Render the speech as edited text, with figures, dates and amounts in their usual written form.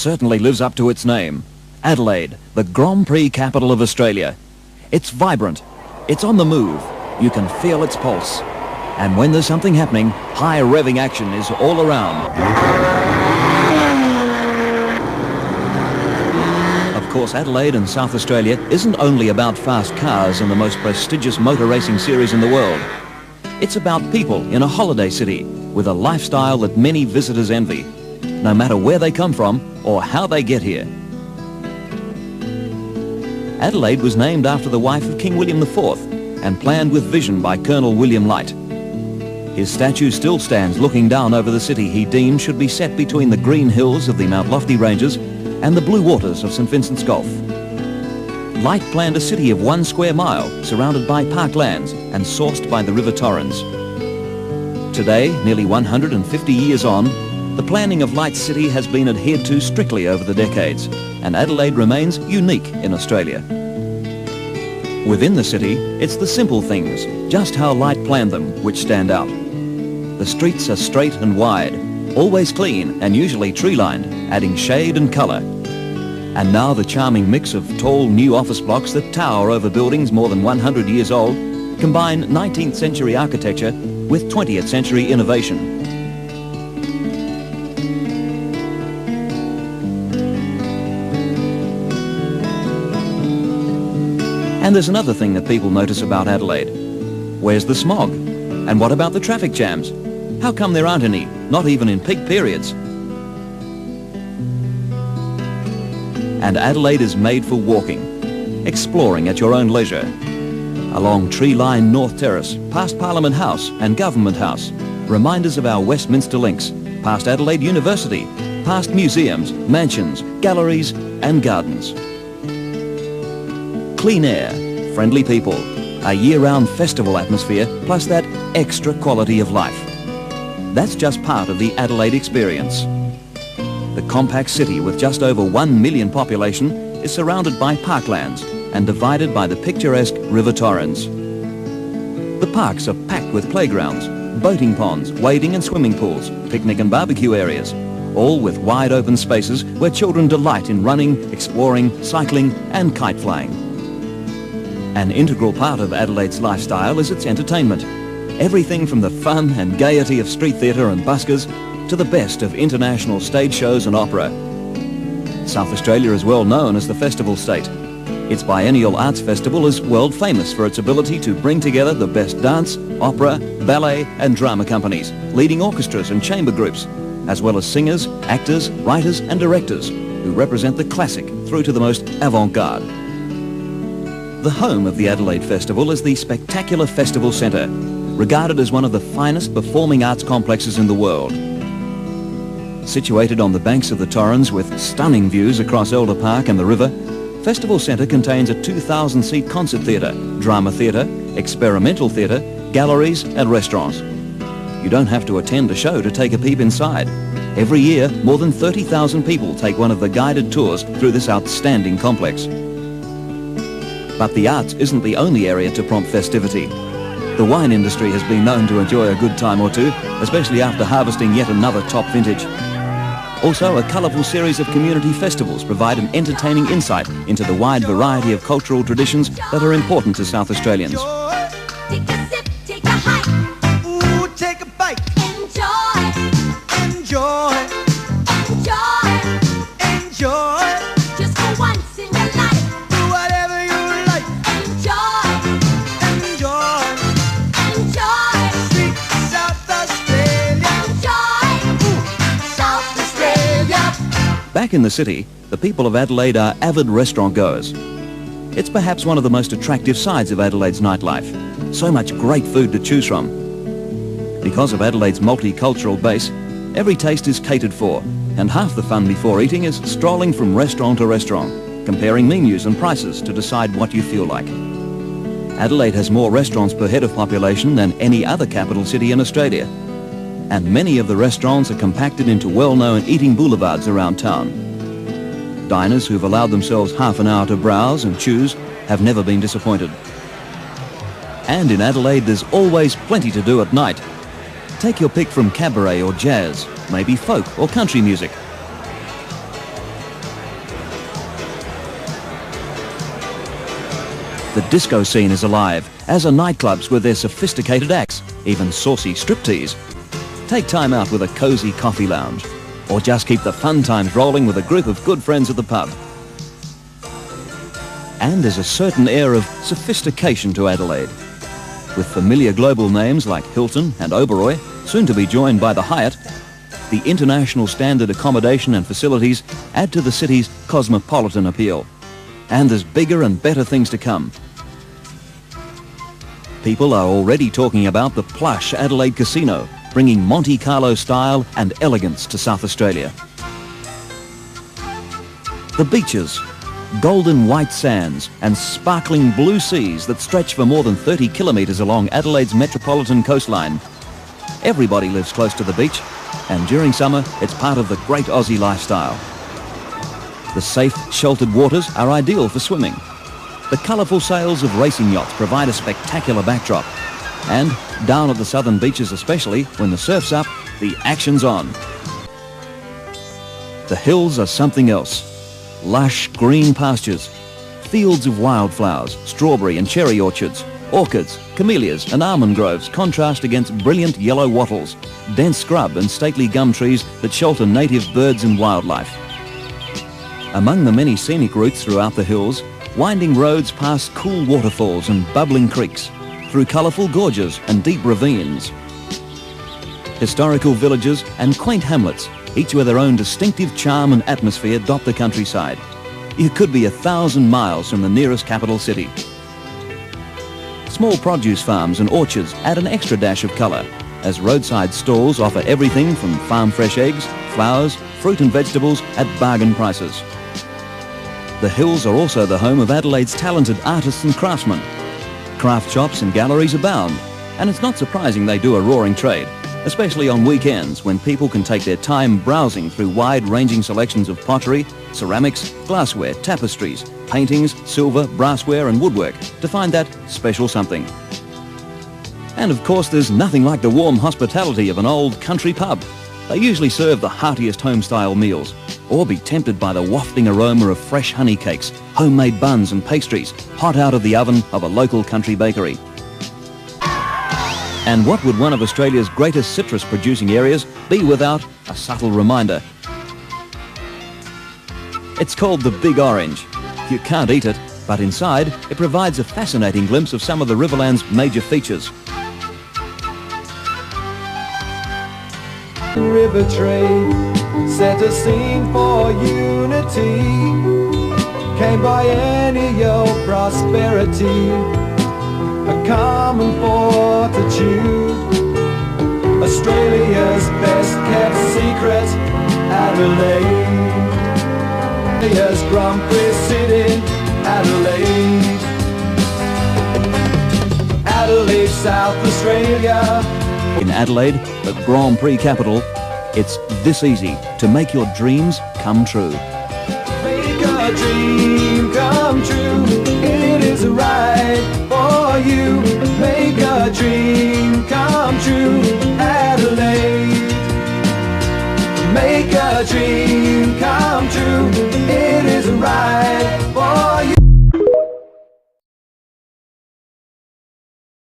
certainly lives up to its name. Adelaide, the Grand Prix capital of Australia. It's vibrant. It's on the move. You can feel its pulse. And when there's something happening, high revving action is all around. Of course, Adelaide and South Australia isn't only about fast cars and the most prestigious motor racing series in the world. It's about people in a holiday city with a lifestyle that many visitors envy, no matter where they come from or how they get here. Adelaide was named after the wife of King William IV and planned with vision by Colonel William Light. His statue still stands looking down over the city he deemed should be set between the green hills of the Mount Lofty Ranges and the blue waters of St Vincent's Gulf. Light planned a city of 1 square mile surrounded by parklands and sourced by the River Torrens. Today, nearly 150 years on, the planning of Light's city has been adhered to strictly over the decades, and Adelaide remains unique in Australia. Within the city, it's the simple things, just how Light planned them, which stand out. The streets are straight and wide, always clean and usually tree-lined, adding shade and colour. And now the charming mix of tall new office blocks that tower over buildings more than 100 years old combine 19th century architecture with 20th century innovation. And there's another thing that people notice about Adelaide. Where's the smog? And what about the traffic jams? How come there aren't any, not even in peak periods? And Adelaide is made for walking, exploring at your own leisure. Along tree-lined North Terrace, past Parliament House and Government House, reminders of our Westminster links, past Adelaide University, past museums, mansions, galleries and gardens. Clean air, friendly people, a year-round festival atmosphere, plus that extra quality of life. That's just part of the Adelaide experience. The compact city with just over 1 million population is surrounded by parklands and divided by the picturesque River Torrens. The parks are packed with playgrounds, boating ponds, wading and swimming pools, picnic and barbecue areas, all with wide open spaces where children delight in running, exploring, cycling and kite flying. An integral part of Adelaide's lifestyle is its entertainment. Everything from the fun and gaiety of street theatre and buskers to the best of international stage shows and opera. South Australia is well known as the festival state. Its biennial arts festival is world famous for its ability to bring together the best dance, opera, ballet and drama companies, leading orchestras and chamber groups, as well as singers, actors, writers and directors who represent the classic through to the most avant-garde. The home of the Adelaide Festival is the spectacular Festival Centre, regarded as one of the finest performing arts complexes in the world. Situated on the banks of the Torrens with stunning views across Elder Park and the river, Festival Centre contains a 2,000-seat concert theatre, drama theatre, experimental theatre, galleries and restaurants. You don't have to attend a show to take a peep inside. Every year, more than 30,000 people take one of the guided tours through this outstanding complex. But the arts isn't the only area to prompt festivity. The wine industry has been known to enjoy a good time or two, especially after harvesting yet another top vintage. Also, a colourful series of community festivals provide an entertaining insight into the wide variety of cultural traditions that are important to South Australians. Take a sip, take a hike. Ooh, take a bite. Enjoy, Enjoy, enjoy. enjoy. Just for once in your life. Do whatever you like. Enjoy, Enjoy. enjoy, Sweet South Australia. enjoy. South Australia. Back in the city, the people of Adelaide are avid restaurant goers. It's perhaps one of the most attractive sides of Adelaide's nightlife. So much great food to choose from. Because of Adelaide's multicultural base, every taste is catered for, and half the fun before eating is strolling from restaurant to restaurant, comparing menus and prices to decide what you feel like. Adelaide has more restaurants per head of population than any other capital city in Australia, and many of the restaurants are compacted into well-known eating boulevards around town. Diners who've allowed themselves half an hour to browse and choose have never been disappointed. And in Adelaide, there's always plenty to do at night. Take your pick from cabaret or jazz, maybe folk or country music. The disco scene is alive, as are nightclubs with their sophisticated acts, even saucy striptease. Take time out with a cosy coffee lounge, or just keep the fun times rolling with a group of good friends at the pub. And there's a certain air of sophistication to Adelaide. With familiar global names like Hilton and Oberoi, soon to be joined by the Hyatt, the international standard accommodation and facilities add to the city's cosmopolitan appeal. And there's bigger and better things to come. People are already talking about the plush Adelaide Casino, bringing Monte Carlo style and elegance to South Australia. The beaches, golden white sands and sparkling blue seas that stretch for more than 30 kilometres along Adelaide's metropolitan coastline. Everybody lives close to the beach, and during summer it's part of the great Aussie lifestyle. The safe, sheltered waters are ideal for swimming. The colourful sails of racing yachts provide a spectacular backdrop. And down at the southern beaches especially, when the surf's up, the action's on. The hills are something else. Lush green pastures, fields of wildflowers, strawberry and cherry orchards, orchids, camellias and almond groves contrast against brilliant yellow wattles, dense scrub and stately gum trees that shelter native birds and wildlife. Among the many scenic routes throughout the hills, winding roads pass cool waterfalls and bubbling creeks, through colourful gorges and deep ravines. Historical villages and quaint hamlets, each with their own distinctive charm and atmosphere, dot the countryside. You could be 1,000 miles from the nearest capital city. Small produce farms and orchards add an extra dash of colour, as roadside stalls offer everything from farm fresh eggs, flowers, fruit and vegetables at bargain prices. The hills are also the home of Adelaide's talented artists and craftsmen. Craft shops and galleries abound, and it's not surprising they do a roaring trade, especially on weekends when people can take their time browsing through wide-ranging selections of pottery, ceramics, glassware, tapestries, paintings, silver, brassware and woodwork to find that special something. And of course there's nothing like the warm hospitality of an old country pub. They usually serve the heartiest home-style meals, or be tempted by the wafting aroma of fresh honey cakes, homemade buns and pastries, hot out of the oven of a local country bakery. And what would one of Australia's greatest citrus-producing areas be without a subtle reminder? It's called the Big Orange. You can't eat it, but inside it provides a fascinating glimpse of some of the Riverland's major features. River trade set a scene for unity, came biennial prosperity, a common fortitude, Australia's best kept secret, Adelaide, Australia's Grand Prix city, Adelaide, Adelaide, South Australia. In Adelaide, the Grand Prix capital, it's this easy to make your dreams come true. Make a dream come true, it is right for you. Make a dream come true, Adelaide. Make a dream